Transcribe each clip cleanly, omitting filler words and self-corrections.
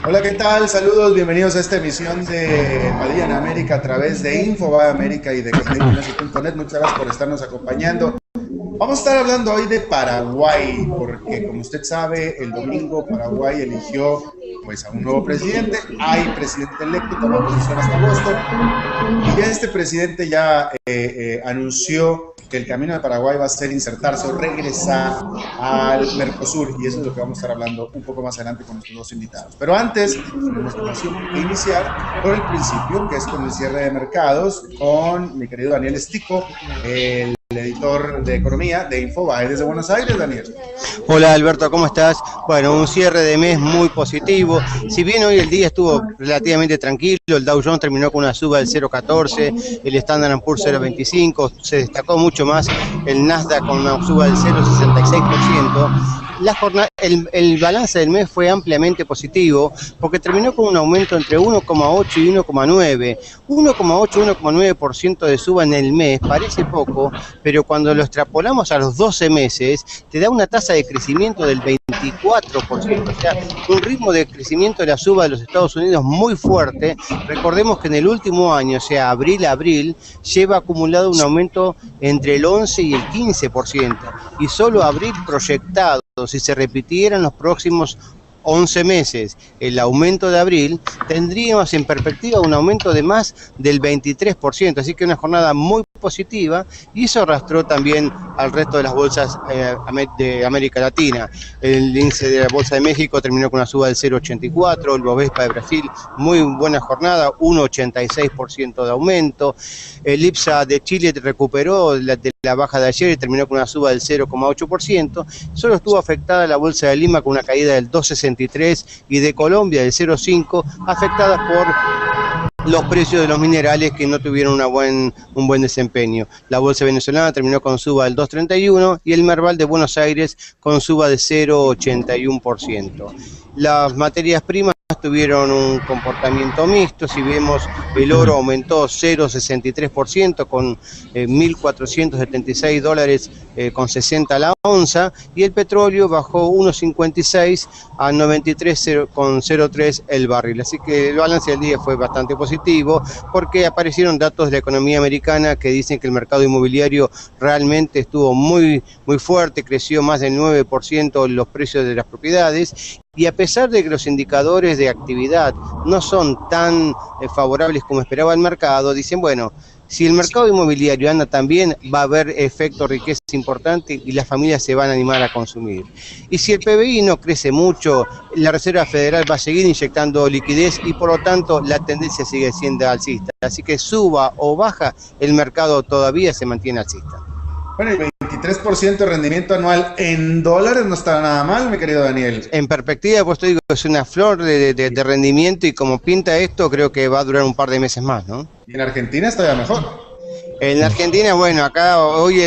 Hola, ¿qué tal? Saludos, bienvenidos a esta emisión de Padilla en América a través de Infobae América y de cafeinacio.net. Muchas gracias por estarnos acompañando. Vamos a estar hablando hoy de Paraguay, porque como usted sabe, el domingo Paraguay eligió pues a un nuevo presidente. Hay presidente electo, toma posesión hasta agosto, y ya este presidente ya anunció que el camino de Paraguay va a ser insertarse o regresar al Mercosur, y eso es lo que vamos a estar hablando un poco más adelante con nuestros dos invitados. Pero antes, tenemos que iniciar por el principio, que es con el cierre de mercados, con mi querido Daniel Stico, el editor de economía de Infobae desde Buenos Aires. Daniel. Hola Alberto, ¿cómo estás? Bueno, un cierre de mes muy positivo. Si bien hoy el día estuvo relativamente tranquilo, el Dow Jones terminó con una suba del 0,14, el Standard & Poor's 0,25, se destacó mucho más el Nasdaq con una suba del 0,66%. El balance del mes fue ampliamente positivo porque terminó con un aumento entre 1,8 y 1,9. 1,8 y 1,9% de suba en el mes parece poco, pero cuando lo extrapolamos a los 12 meses, te da una tasa de crecimiento del 24%, o sea, un ritmo de crecimiento de la suba de los Estados Unidos muy fuerte. Recordemos que en el último año, o sea, abril a abril, lleva acumulado un aumento entre el 11 y el 15%, y solo abril proyectado, si se repitieran los próximos 11 meses el aumento de abril, tendríamos en perspectiva un aumento de más del 23%, así que una jornada muy positiva, y eso arrastró también al resto de las bolsas de América Latina. El índice de la Bolsa de México terminó con una suba del 0,84, el Bovespa de Brasil, muy buena jornada, 1,86% de aumento. El IPSA de Chile recuperó de la baja de ayer y terminó con una suba del 0,8%. Solo estuvo afectada la Bolsa de Lima con una caída del 2,63 y de Colombia del 0,5, afectadas por los precios de los minerales que no tuvieron un buen desempeño. La bolsa venezolana terminó con suba del 2,31 y el Merval de Buenos Aires con suba de 0,81%. Las materias primas tuvieron un comportamiento mixto. Si vemos, el oro aumentó 0,63% con $1.476 con 60 la onza, y el petróleo bajó 1,56 a 93,03 el barril. Así que el balance del día fue bastante positivo porque aparecieron datos de la economía americana que dicen que el mercado inmobiliario realmente estuvo muy fuerte, creció más del 9% los precios de las propiedades. Y a pesar de que los indicadores de actividad no son tan favorables como esperaba el mercado, dicen, bueno, si el mercado inmobiliario anda tan bien, va a haber efecto riqueza importante y las familias se van a animar a consumir. Y si el PBI no crece mucho, la Reserva Federal va a seguir inyectando liquidez y por lo tanto la tendencia sigue siendo alcista. Así que suba o baja, el mercado todavía se mantiene alcista. Bueno, y 23% de rendimiento anual en dólares no está nada mal, mi querido Daniel. En perspectiva, pues te digo, es una flor de rendimiento, y como pinta esto, creo que va a durar un par de meses más, ¿no? Y en Argentina está ya mejor. En Argentina, bueno, acá hoy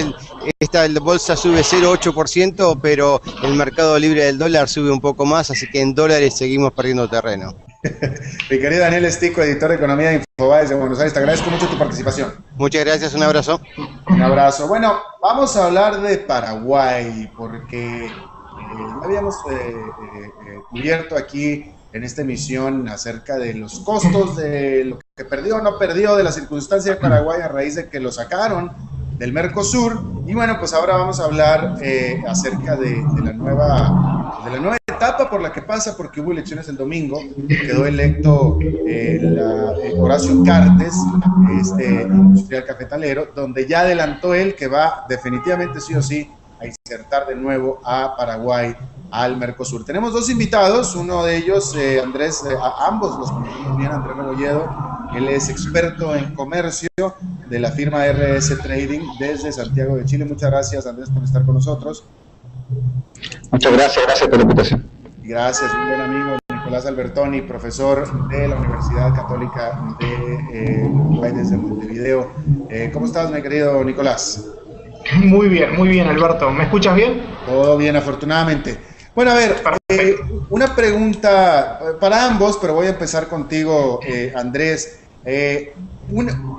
esta bolsa sube 0,8%, pero el mercado libre del dólar sube un poco más, así que en dólares seguimos perdiendo terreno. Mi querido Daniel Stico, editor de economía de Infobae desde Buenos Aires, te agradezco mucho tu participación. Muchas gracias, un abrazo. Un abrazo. Bueno, vamos a hablar de Paraguay, porque habíamos cubierto aquí en esta emisión acerca de los costos de lo que perdió o no perdió de la circunstancia de Paraguay a raíz de que lo sacaron del Mercosur. Y bueno, pues ahora vamos a hablar acerca de la nueva etapa por la que pasa, porque hubo elecciones el domingo. Quedó electo Horacio Cartes, industrial cafetalero, donde ya adelantó él que va definitivamente sí o sí a insertar de nuevo a Paraguay al Mercosur. Tenemos dos invitados, uno de ellos, Andrés, ambos los conocemos bien, Andrés Rebolledo. Él es experto en comercio de la firma RS Trading desde Santiago de Chile. Muchas gracias, Andrés, por estar con nosotros. Muchas gracias por la invitación. Gracias, un buen amigo, Nicolás Albertoni, profesor de la Universidad Católica de Uruguay desde Montevideo. ¿Cómo estás, mi querido Nicolás? Muy bien, Alberto. ¿Me escuchas bien? Todo bien, afortunadamente. Bueno, a ver, una pregunta para ambos, pero voy a empezar contigo, Andrés.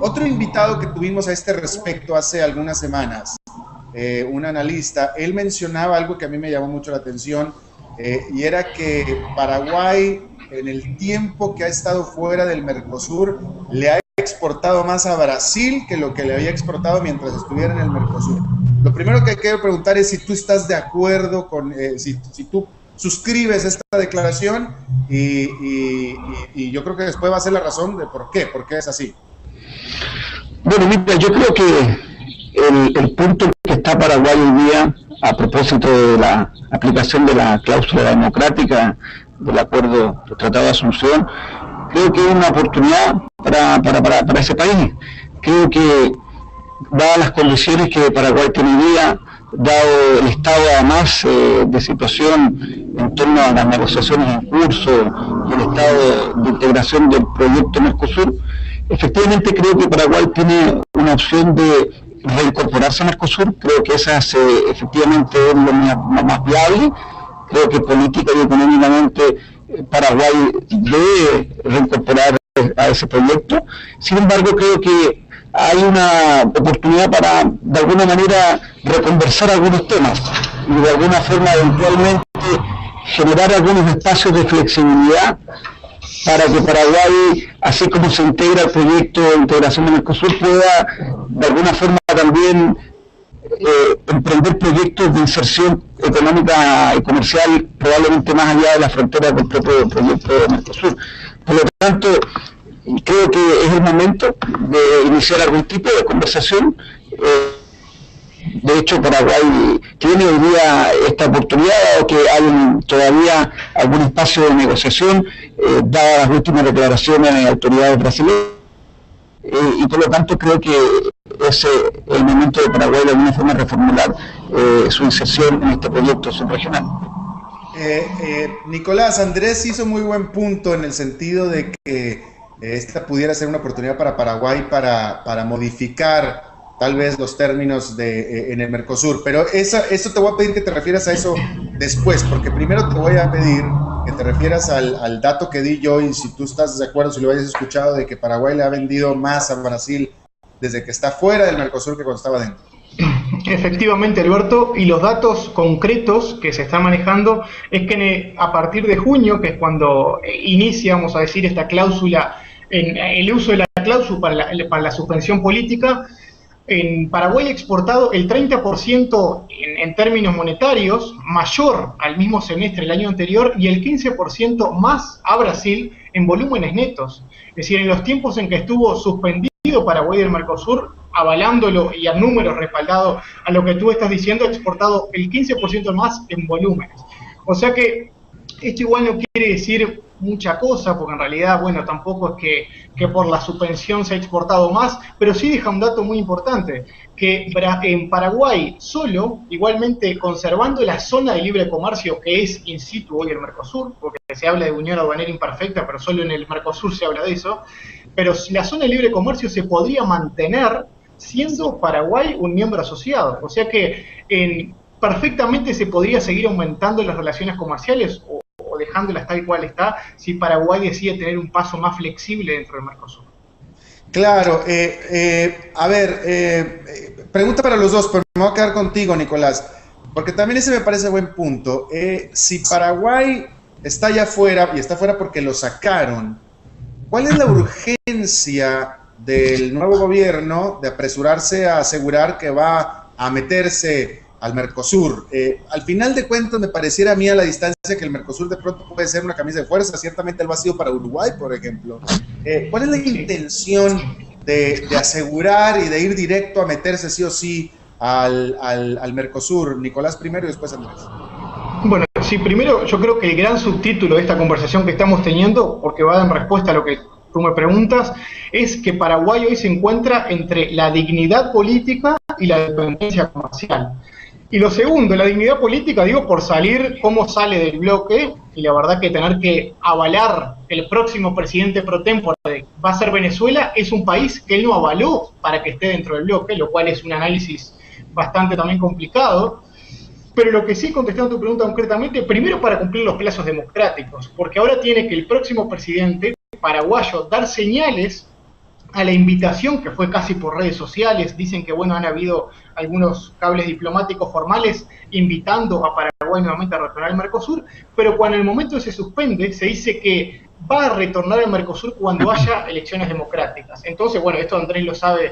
Otro invitado que tuvimos a este respecto hace algunas semanas, un analista, él mencionaba algo que a mí me llamó mucho la atención, y era que Paraguay en el tiempo que ha estado fuera del Mercosur le ha exportado más a Brasil que lo que le había exportado mientras estuviera en el Mercosur. Lo primero que quiero preguntar es si tú estás de acuerdo con, si tú suscribes esta declaración y yo creo que después va a ser la razón de por qué es así. Bueno, mira, yo creo que el punto en que está Paraguay hoy día, a propósito de la aplicación de la cláusula democrática del acuerdo del Tratado de Asunción, creo que es una oportunidad para ese país. Creo que, dadas las condiciones que Paraguay tiene hoy día, dado el estado además de situación en torno a las negociaciones en curso y el estado de integración del proyecto Mercosur, efectivamente creo que Paraguay tiene una opción de reincorporarse a Mercosur. Creo que esa efectivamente es lo más viable. Creo que política y económicamente Paraguay debe reincorporar a ese proyecto. Sin embargo, creo que hay una oportunidad para, de alguna manera, reconversar algunos temas y de alguna forma eventualmente generar algunos espacios de flexibilidad para que Paraguay, así como se integra el proyecto de integración de Mercosur, pueda de alguna forma también emprender proyectos de inserción económica y comercial probablemente más allá de la frontera del propio proyecto de Mercosur. Por lo tanto, creo que es el momento de iniciar algún tipo de conversación. De hecho, Paraguay tiene hoy día esta oportunidad, dado que hay todavía algún espacio de negociación, dadas las últimas declaraciones de autoridades brasileñas, y por lo tanto creo que es el momento de Paraguay de alguna forma reformular su inserción en este proyecto subregional. Nicolás, Andrés hizo muy buen punto en el sentido de que esta pudiera ser una oportunidad para Paraguay para modificar tal vez los términos en el Mercosur, pero eso te voy a pedir que te refieras a eso después, porque primero te voy a pedir que te refieras al dato que di yo y si tú estás de acuerdo, si lo hayas escuchado, de que Paraguay le ha vendido más a Brasil desde que está fuera del Mercosur que cuando estaba dentro. Efectivamente, Alberto, y los datos concretos que se están manejando es que a partir de junio, que es cuando inicia, vamos a decir, esta cláusula, el uso de la cláusula para la suspensión política, en Paraguay ha exportado el 30% en términos monetarios, mayor al mismo semestre del año anterior, y el 15% más a Brasil en volúmenes netos. Es decir, en los tiempos en que estuvo suspendido Paraguay del Mercosur, avalándolo y a números respaldado a lo que tú estás diciendo, ha exportado el 15% más en volúmenes. O sea que esto igual no quiere decir mucha cosa, porque en realidad, bueno, tampoco es que por la suspensión se ha exportado más, pero sí deja un dato muy importante, que en Paraguay solo, igualmente conservando la zona de libre comercio que es in situ hoy el Mercosur, porque se habla de unión aduanera imperfecta, pero solo en el Mercosur se habla de eso, pero la zona de libre comercio se podría mantener siendo Paraguay un miembro asociado, o sea que perfectamente se podría seguir aumentando las relaciones comerciales o dejándolas tal cual está si Paraguay decide tener un paso más flexible dentro del Mercosur. Claro, a ver, pregunta para los dos, pero me voy a quedar contigo, Nicolás, porque también ese me parece buen punto. Si Paraguay está allá afuera, y está afuera porque lo sacaron, ¿cuál es la urgencia del nuevo gobierno de apresurarse a asegurar que va a meterse al Mercosur? Al final de cuentas me pareciera a mí a la distancia que el Mercosur de pronto puede ser una camisa de fuerza, ciertamente el vacío para Uruguay, por ejemplo. ¿Cuál es la intención de asegurar y de ir directo a meterse sí o sí al Mercosur? Nicolás primero y después Andrés. Bueno, sí, primero yo creo que el gran subtítulo de esta conversación que estamos teniendo, porque va en respuesta a lo que tú me preguntas, es que Paraguay hoy se encuentra entre la dignidad política y la dependencia comercial. Y lo segundo, la dignidad política, digo, por salir, cómo sale del bloque, y la verdad que tener que avalar el próximo presidente pro tempore va a ser Venezuela, es un país que él no avaló para que esté dentro del bloque, lo cual es un análisis bastante también complicado. Pero lo que sí, contestando tu pregunta concretamente, primero para cumplir los plazos democráticos, porque ahora tiene que el próximo presidente paraguayo dar señales a la invitación que fue casi por redes sociales. Dicen que bueno, han habido algunos cables diplomáticos formales invitando a Paraguay Paraguay nuevamente a retornar al Mercosur, pero cuando en el momento se suspende, se dice que va a retornar al Mercosur cuando haya elecciones democráticas. Entonces, bueno, esto Andrés lo sabe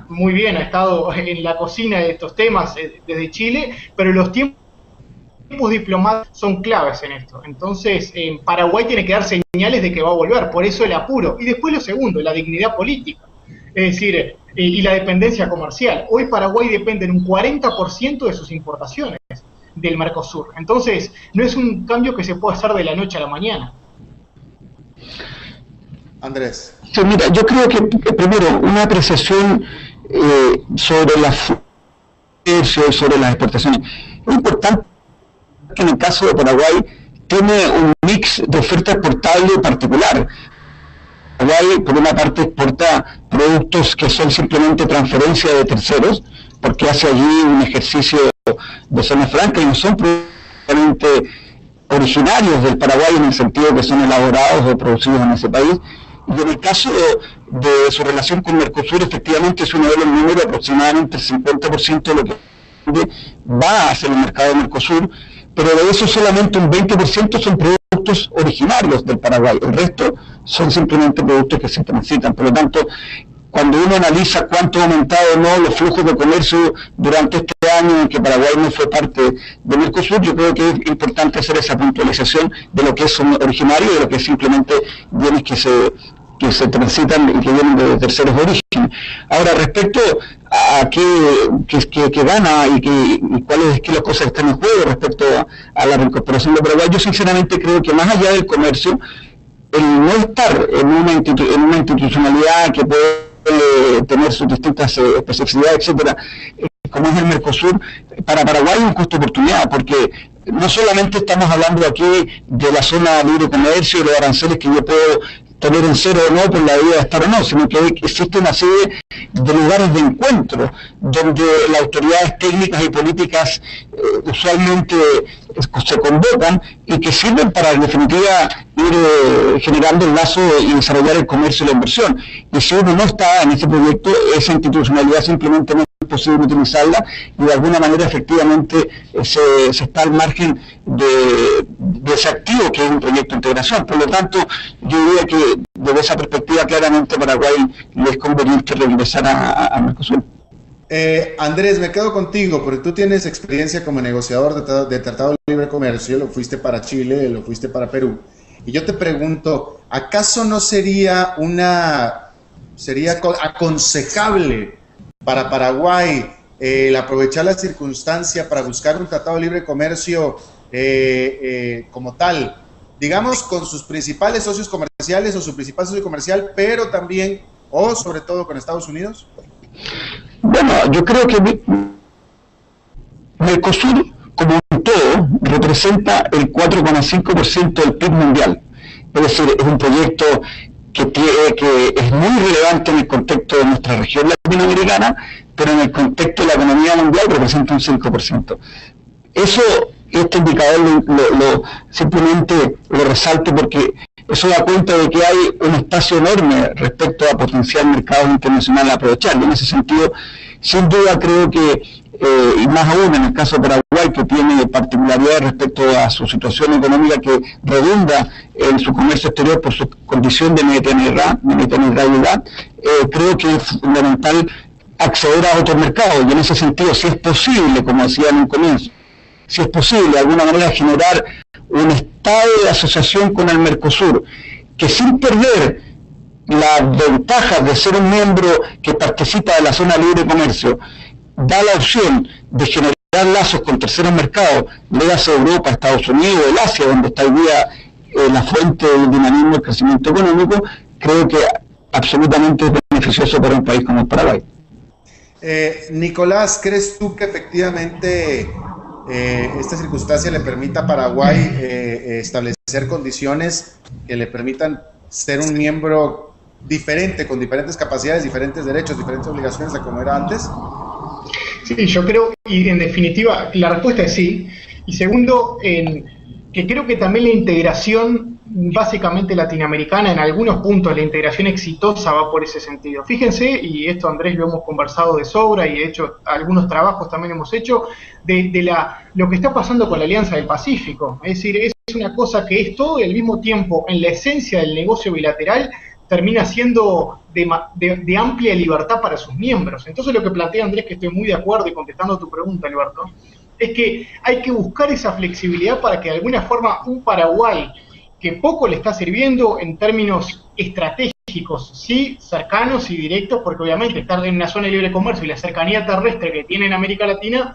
muy bien, ha estado en la cocina de estos temas desde Chile, pero los tiempos diplomáticos son claves en esto. Entonces, Paraguay tiene que dar señales de que va a volver, por eso el apuro. Y después lo segundo, la dignidad política, es decir, y la dependencia comercial. Hoy Paraguay depende en un 40% de sus importaciones del Mercosur. Entonces, no es un cambio que se pueda hacer de la noche a la mañana. Andrés. Sí, mira, yo creo que primero una apreciación sobre las sobre las exportaciones. Es importante que en el caso de Paraguay tiene un mix de oferta exportable particular. Paraguay, por una parte, exporta productos que son simplemente transferencia de terceros, porque hace allí un ejercicio de zona franca y no son probablemente originarios del Paraguay en el sentido que son elaborados o producidos en ese país. Y en el caso de su relación con Mercosur, efectivamente, si uno ve los números, aproximadamente el 50% de lo que va hacia el mercado de Mercosur, pero de eso solamente un 20% son productos originarios del Paraguay. El resto son simplemente productos que se transitan. Por lo tanto, cuando uno analiza cuánto ha aumentado o no los flujos de comercio durante este año en que Paraguay no fue parte de Mercosur, yo creo que es importante hacer esa puntualización de lo que es originario y de lo que es simplemente bienes que se transitan y que vienen de terceros orígenes. Ahora, respecto a qué gana y cuáles las cosas que están en juego respecto a la reincorporación de Paraguay, yo sinceramente creo que más allá del comercio, el no estar en una institucionalidad que puede tener sus distintas especificidades, etcétera, como es el Mercosur, para Paraguay es un costo de oportunidad, porque no solamente estamos hablando aquí de la zona de libre comercio y de aranceles que yo puedo tener en cero o no por la vida de estar o no, sino que existe una serie de lugares de encuentro donde las autoridades técnicas y políticas usualmente se convocan y que sirven para en definitiva ir generando el lazo y desarrollar el comercio y la inversión. Y si uno no está en ese proyecto, esa institucionalidad simplemente no es posible utilizarla y de alguna manera efectivamente se está al margen de ese activo que es un proyecto de integración. Por lo tanto, yo diría que desde esa perspectiva claramente Paraguay le es conveniente regresar a Mercosur. Andrés, me quedo contigo, porque tú tienes experiencia como negociador de Tratado de Libre Comercio, lo fuiste para Chile, lo fuiste para Perú, y yo te pregunto, ¿acaso no sería aconsejable para Paraguay el aprovechar la circunstancia para buscar un Tratado de Libre Comercio como tal, digamos con sus principales socios comerciales o su principal socio comercial, pero también, o sobre todo con Estados Unidos? Bueno, yo creo que Mercosur, como un todo, representa el 4,5% del PIB mundial. Es decir, es un proyecto que es muy relevante en el contexto de nuestra región latinoamericana, pero en el contexto de la economía mundial representa un 5%. Eso, este indicador simplemente lo resalto porque eso da cuenta de que hay un espacio enorme respecto a potencial mercados internacionales a aprovechar. Y en ese sentido, sin duda creo que, y más aún en el caso de Paraguay, que tiene particularidades respecto a su situación económica que redunda en su comercio exterior por su condición de mediterraneidad, creo que es fundamental acceder a otros mercados. Y en ese sentido, si es posible, como decía en un comienzo, si es posible de alguna manera generar un estado de asociación con el Mercosur, que sin perder las ventajas de ser un miembro que participa de la zona de libre comercio, da la opción de generar lazos con terceros mercados, léase Europa, Estados Unidos, el Asia, donde está hoy día la fuente del dinamismo del crecimiento económico, creo que absolutamente es beneficioso para un país como el Paraguay. Nicolás, ¿crees tú que efectivamente esta circunstancia le permita a Paraguay establecer condiciones que le permitan ser un miembro diferente, con diferentes capacidades, diferentes derechos, diferentes obligaciones a como era antes? Sí, yo creo, y en definitiva, la respuesta es sí. Y segundo, que creo que también la integración básicamente latinoamericana, en algunos puntos la integración exitosa va por ese sentido. Fíjense, y esto Andrés lo hemos conversado de sobra y de hecho algunos trabajos también hemos hecho, lo que está pasando con la Alianza del Pacífico. Es decir, es una cosa que es todo y al mismo tiempo en la esencia del negocio bilateral termina siendo de amplia libertad para sus miembros. Entonces lo que plantea Andrés, que estoy muy de acuerdo y contestando tu pregunta, Alberto, es que hay que buscar esa flexibilidad para que de alguna forma un Paraguay que poco le está sirviendo en términos estratégicos, sí, cercanos y directos, porque obviamente estar en una zona de libre comercio y la cercanía terrestre que tiene en América Latina,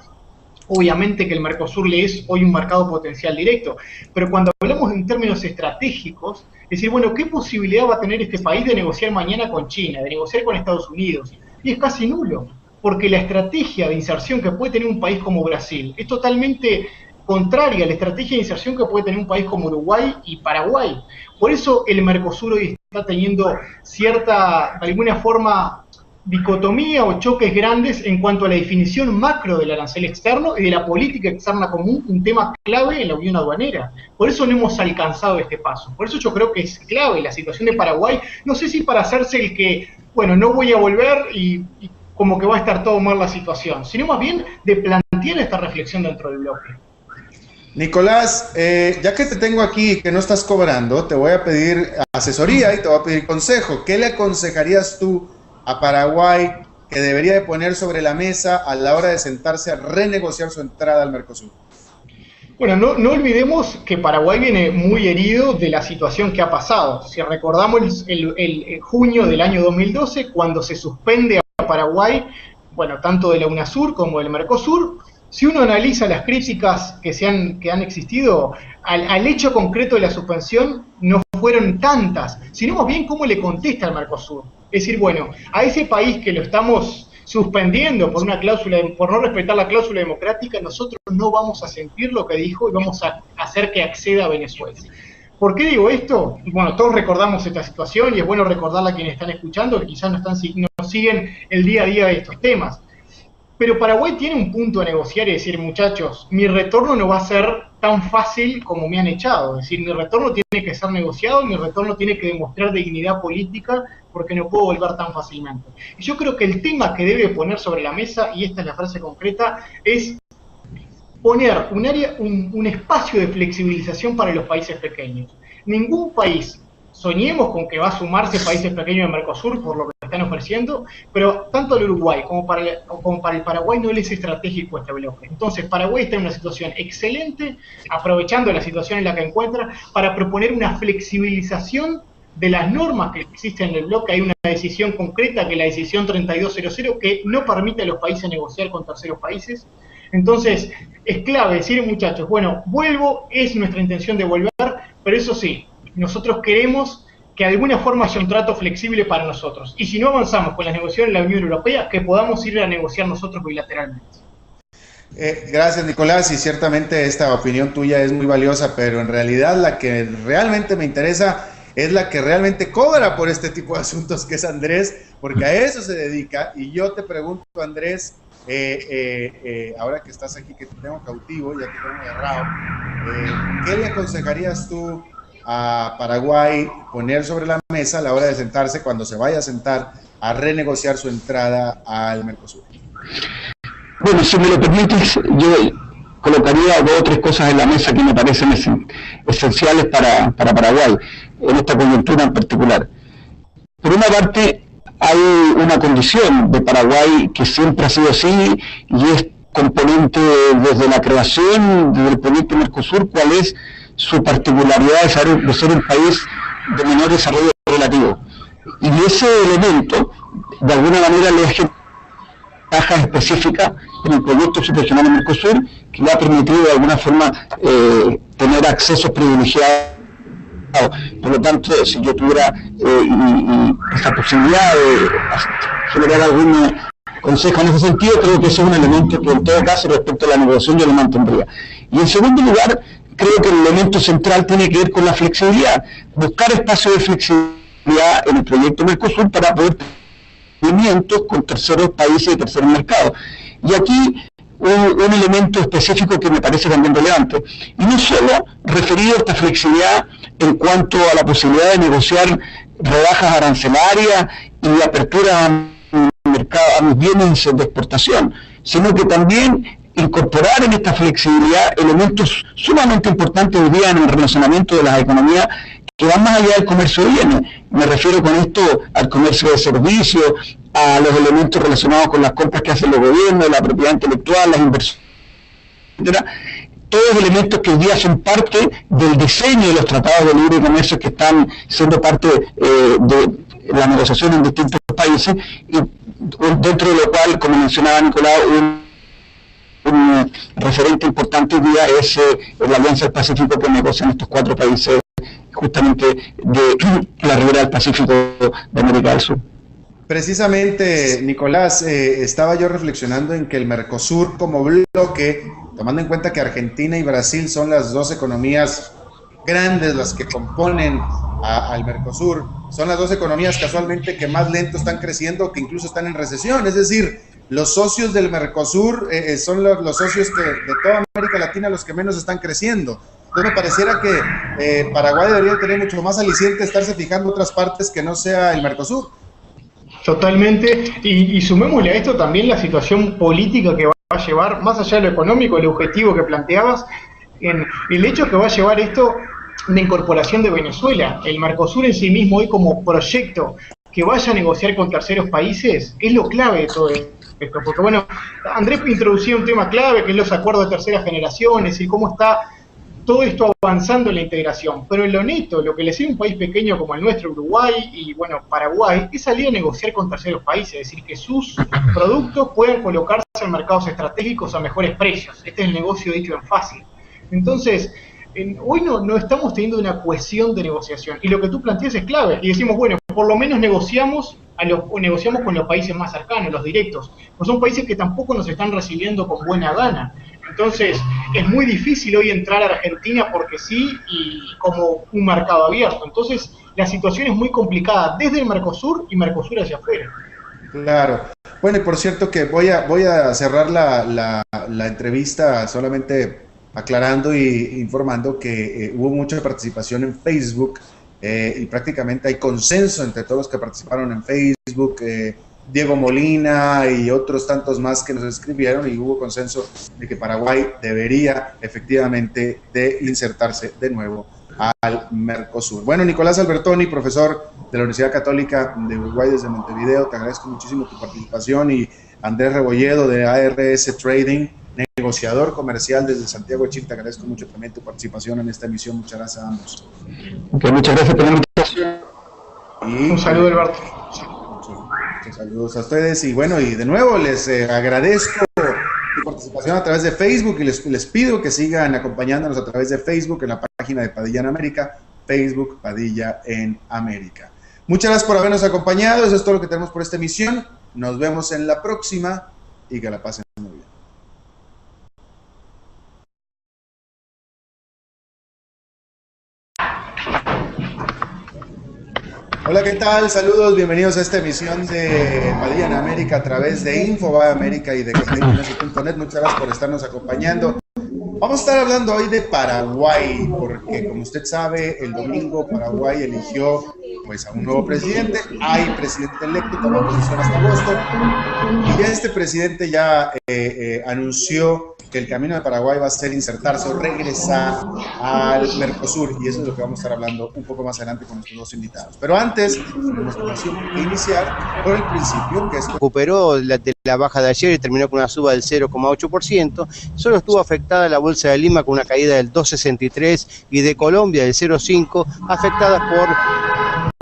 obviamente que el Mercosur le es hoy un mercado potencial directo, pero cuando hablamos en términos estratégicos, es decir, bueno, ¿qué posibilidad va a tener este país de negociar mañana con China, de negociar con Estados Unidos? Y es casi nulo, porque la estrategia de inserción que puede tener un país como Brasil es totalmente contraria a la estrategia de inserción que puede tener un país como Uruguay y Paraguay. Por eso el Mercosur hoy está teniendo cierta, de alguna forma, dicotomía o choques grandes en cuanto a la definición macro del arancel externo y de la política externa común, un tema clave en la unión aduanera. Por eso no hemos alcanzado este paso. Por eso yo creo que es clave la situación de Paraguay, no sé si para hacerse el que, bueno, no voy a volver y como que va a estar todo mal la situación, sino más bien de plantear esta reflexión dentro del bloque. Nicolás, ya que te tengo aquí que no estás cobrando, te voy a pedir asesoría y te voy a pedir consejo. ¿Qué le aconsejarías tú a Paraguay que debería de poner sobre la mesa a la hora de sentarse a renegociar su entrada al Mercosur? Bueno, no olvidemos que Paraguay viene muy herido de la situación que ha pasado. Si recordamos el junio del año 2012, cuando se suspende a Paraguay, bueno, tanto de la UNASUR como del Mercosur, si uno analiza las críticas que han existido al hecho concreto de la suspensión, no fueron tantas, sino más bien cómo le contesta al Mercosur. Es decir, bueno, a ese país que lo estamos suspendiendo por una cláusula, por no respetar la cláusula democrática, nosotros no vamos a sentir lo que dijo y vamos a hacer que acceda a Venezuela. ¿Por qué digo esto? Bueno, todos recordamos esta situación y es bueno recordarla a quienes están escuchando, que quizás no siguen el día a día de estos temas. Pero Paraguay tiene un punto a negociar y decir, muchachos, mi retorno no va a ser tan fácil como me han echado. Es decir, mi retorno tiene que ser negociado, mi retorno tiene que demostrar dignidad política porque no puedo volver tan fácilmente. Y yo creo que el tema que debe poner sobre la mesa, y esta es la frase concreta, es poner un espacio de flexibilización para los países pequeños. Ningún país, soñemos con que va a sumarse países pequeños de Mercosur por lo que están ofreciendo, pero tanto el Uruguay como para el Paraguay no les es estratégico este bloque. Entonces Paraguay está en una situación excelente, aprovechando la situación en la que encuentra, para proponer una flexibilización de las normas que existen en el bloque. Hay una decisión concreta, que es la decisión 3200, que no permite a los países negociar con terceros países. Entonces es clave decir, muchachos, bueno, vuelvo, es nuestra intención de volver, pero eso sí, nosotros queremos que de alguna forma haya un trato flexible para nosotros. Y si no avanzamos con las negociaciones en la Unión Europea, que podamos ir a negociar nosotros bilateralmente. Gracias, Nicolás, y ciertamente esta opinión tuya es muy valiosa, pero en realidad la que realmente me interesa es la que realmente cobra por este tipo de asuntos, que es Andrés, porque a eso se dedica. Y yo te pregunto, Andrés, ahora que estás aquí, que te tengo cautivo, ya te tengo agarrado, ¿qué le aconsejarías tú a Paraguay poner sobre la mesa a la hora de sentarse, cuando se vaya a sentar a renegociar su entrada al Mercosur? Bueno, si me lo permites, yo colocaría 2 o 3 cosas en la mesa que me parecen esenciales para Paraguay, en esta coyuntura en particular. Por una parte, hay una condición de Paraguay que siempre ha sido así y es componente desde la creación, desde el proyecto Mercosur, cuál es su particularidad de ser un país de menor desarrollo relativo. Y ese elemento, de alguna manera, le da ventajas específicas en el proyecto subregional de Mercosur, que le ha permitido de alguna forma tener accesos privilegiados. Por lo tanto, si yo tuviera esa posibilidad de generar algún consejo en ese sentido, creo que ese es un elemento que en todo caso respecto a la negociación yo lo mantendría. Y en segundo lugar, creo que el elemento central tiene que ver con la flexibilidad, buscar espacios de flexibilidad en el proyecto Mercosur para poder movimientos con terceros países y terceros mercados. Y aquí un elemento específico que me parece también relevante, y no solo referido a esta flexibilidad en cuanto a la posibilidad de negociar rebajas arancelarias y apertura a mercado, a mis bienes de exportación, sino que también incorporar en esta flexibilidad elementos sumamente importantes hoy día en el relacionamiento de las economías que van más allá del comercio de bienes. Me refiero con esto al comercio de servicios, a los elementos relacionados con las compras que hacen los gobiernos, la propiedad intelectual, las inversiones, etcétera. Todos elementos que hoy día son parte del diseño de los tratados de libre comercio que están siendo parte de la negociación en distintos países, y dentro de lo cual, como mencionaba Nicolás, un referente importante hoy día es la Alianza del Pacífico, que negocian estos 4 países justamente de la ribera del Pacífico de América del Sur. Precisamente, Nicolás, estaba yo reflexionando en que el Mercosur como bloque, tomando en cuenta que Argentina y Brasil son las 2 economías grandes las que componen al Mercosur, son las 2 economías casualmente que más lento están creciendo, que incluso están en recesión. Es decir, los socios del Mercosur son los socios que de toda América Latina los que menos están creciendo. Entonces me pareciera que Paraguay debería tener mucho más aliciente estarse fijando en otras partes que no sea el Mercosur. Totalmente, y sumémosle a esto también la situación política que va a llevar, más allá de lo económico, el objetivo que planteabas, en el hecho que va a llevar esto de incorporación de Venezuela. El Mercosur en sí mismo hoy como proyecto que vaya a negociar con terceros países es lo clave de todo esto, porque bueno, Andrés introducía un tema clave que es los acuerdos de tercera generación, es decir, cómo está todo esto avanzando en la integración, pero en lo neto, lo que le sirve a un país pequeño como el nuestro, Uruguay y bueno, Paraguay, es salir a negociar con terceros países, es decir, que sus productos puedan colocarse en mercados estratégicos a mejores precios. Este es el negocio dicho en fácil. Entonces, hoy no estamos teniendo una cohesión de negociación, y lo que tú planteas es clave, y decimos, bueno, por lo menos negociamos con los países más cercanos, los directos, pues son países que tampoco nos están recibiendo con buena gana. Entonces, es muy difícil hoy entrar a Argentina porque sí, y como un mercado abierto. Entonces, la situación es muy complicada desde el Mercosur y Mercosur hacia afuera. Claro. Bueno, y por cierto que voy a cerrar la entrevista solamente aclarando y informando que hubo mucha participación en Facebook y prácticamente hay consenso entre todos los que participaron en Facebook, Diego Molina y otros tantos más que nos escribieron, y hubo consenso de que Paraguay debería efectivamente de insertarse de nuevo al Mercosur. Bueno, Nicolás Albertoni, profesor de la Universidad Católica de Uruguay desde Montevideo, te agradezco muchísimo tu participación, y Andrés Rebolledo de ARS Trading, negociador comercial desde Santiago de Chile, te agradezco mucho también tu participación en esta emisión. Muchas gracias a ambos. Okay, muchas gracias por la invitación. Y un saludo, Alberto. Muchos saludos a ustedes, y bueno, y de nuevo les agradezco su participación a través de Facebook, y les pido que sigan acompañándonos a través de Facebook en la página de Padilla en América, Facebook Padilla en América. Muchas gracias por habernos acompañado. Eso es todo lo que tenemos por esta emisión. Nos vemos en la próxima y que la pasen muy bien. Hola, ¿qué tal? Saludos, bienvenidos a esta emisión de Padilla en América a través de Infobae América y de CafeInfobae.net. Muchas gracias por estarnos acompañando. Vamos a estar hablando hoy de Paraguay, porque como usted sabe, el domingo Paraguay eligió pues a un nuevo presidente. Hay presidente electo, tomó posesión hasta agosto, y ya este presidente ya anunció que el camino de Paraguay va a ser insertarse o regresar al Mercosur, y eso es lo que vamos a estar hablando un poco más adelante con nuestros 2 invitados. Pero antes, tenemos que iniciar por el principio, que es... Recuperó de la baja de ayer y terminó con una suba del 0,8%, solo estuvo afectada la Bolsa de Lima con una caída del 2,63% y de Colombia del 0,5%, afectadas por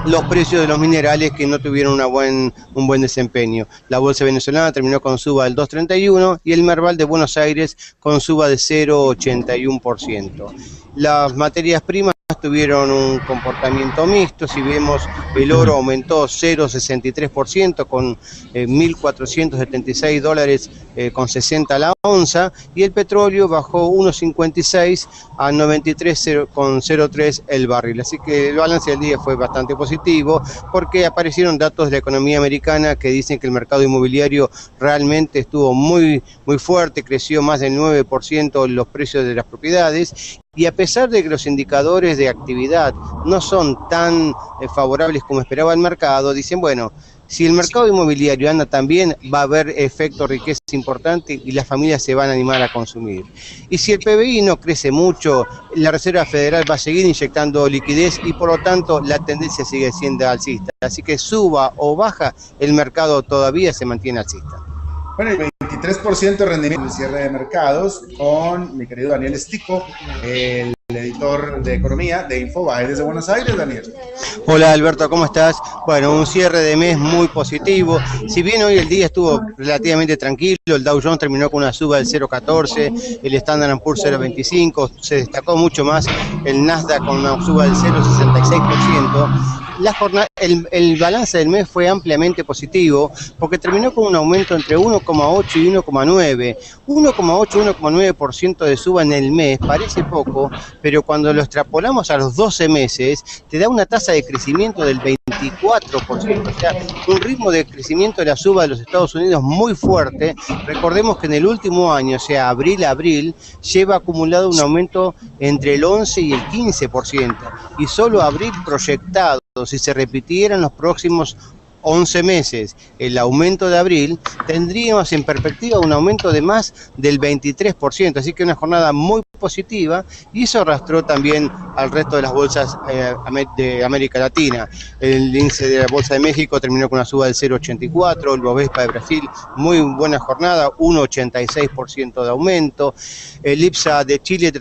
los precios de los minerales que no tuvieron un buen desempeño. La bolsa venezolana terminó con suba del 2,31% y el Merval de Buenos Aires con suba de 0,81%. Las materias primas tuvieron un comportamiento mixto. Si vemos, el oro aumentó 0,63% con $1.476 con 60 la onza, y el petróleo bajó 1,56 a 93,03 el barril. Así que el balance del día fue bastante positivo, porque aparecieron datos de la economía americana que dicen que el mercado inmobiliario realmente estuvo muy fuerte, creció más del 9% los precios de las propiedades, Y a pesar de que los indicadores de actividad no son tan favorables como esperaba el mercado, dicen, bueno, si el mercado inmobiliario anda tan bien, va a haber efecto riqueza importante y las familias se van a animar a consumir. Y si el PBI no crece mucho, la Reserva Federal va a seguir inyectando liquidez y por lo tanto la tendencia sigue siendo alcista. Así que suba o baja, el mercado todavía se mantiene alcista. Bueno, el 23% de rendimiento en el cierre de mercados con mi querido Daniel Stico, el editor de economía de Infobae desde Buenos Aires. Daniel. Hola Alberto, ¿cómo estás? Bueno, un cierre de mes muy positivo. Si bien hoy el día estuvo relativamente tranquilo, el Dow Jones terminó con una suba del 0,14, el Standard & Poor's 0,25, se destacó mucho más el Nasdaq con una suba del 0,66%. El balance del mes fue ampliamente positivo porque terminó con un aumento entre 1,8 y 1,9. 1,8 y 1,9% de suba en el mes parece poco, pero cuando lo extrapolamos a los 12 meses, te da una tasa de crecimiento del 24%, o sea, un ritmo de crecimiento de la suba de los Estados Unidos muy fuerte. Recordemos que en el último año, o sea, abril a abril, lleva acumulado un aumento entre el 11 y el 15%, y solo abril proyectado, si se repitieran los próximos 11 meses el aumento de abril, tendríamos en perspectiva un aumento de más del 23%, así que una jornada muy positiva, y eso arrastró también al resto de las bolsas de América Latina. El índice de la Bolsa de México terminó con una suba del 0,84, el Bovespa de Brasil, muy buena jornada, 1,86% de aumento, el IPSA de Chile